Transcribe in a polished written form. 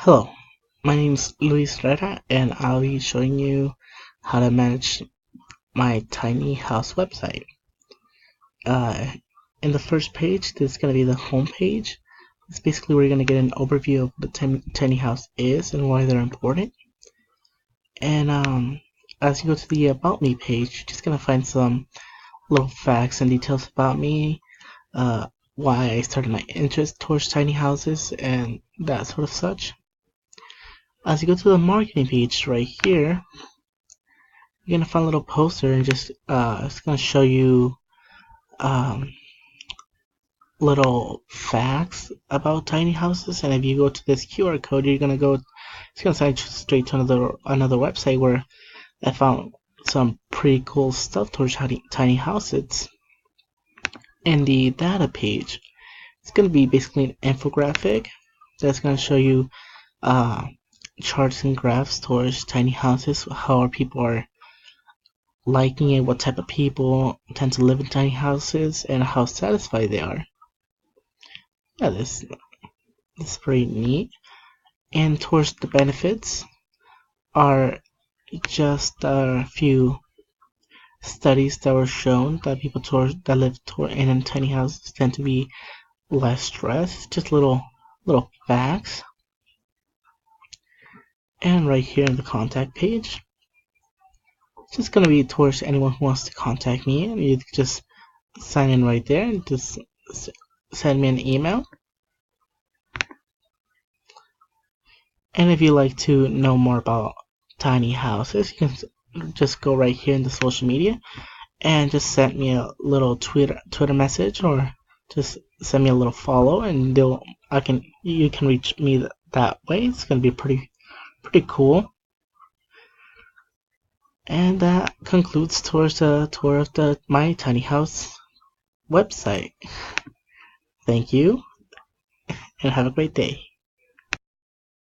Hello, my name is Luis Herrera and I'll be showing you how to manage my tiny house website. Uh, in the first page, this is going to be the home page. It's basically where you're going to get an overview of what tiny house is and why they're important. And as you go to the About Me page, you're just going to find some little facts and details about me, why I started my interest towards tiny houses and that sort of such. As you go to the marketing page right here, you're gonna find a little poster and just it's gonna show you um, little facts about tiny houses. And if you go to this QR code, it's gonna send you straight to another website where I found some pretty cool stuff towards tiny houses. In the data page, it's gonna be basically an infographic that's gonna show you uh, charts and graphs towards tiny houses, how people are liking it, what type of people tend to live in tiny houses, and how satisfied they are. Yeah, this is pretty neat. And towards the benefits are just a few studies that were shown that people that live in tiny houses tend to be less stressed. Just little facts. And right here in the contact page, it's just gonna be towards anyone who wants to contact me, and you just sign in right there and just send me an email. And if you'd like to know more about tiny houses, you can just go right here in the social media and just send me a little Twitter message, or just send me a little follow, and you can reach me that way. It's gonna be pretty cool. And that concludes towards the tour of my tiny house website. Thank you, and have a great day.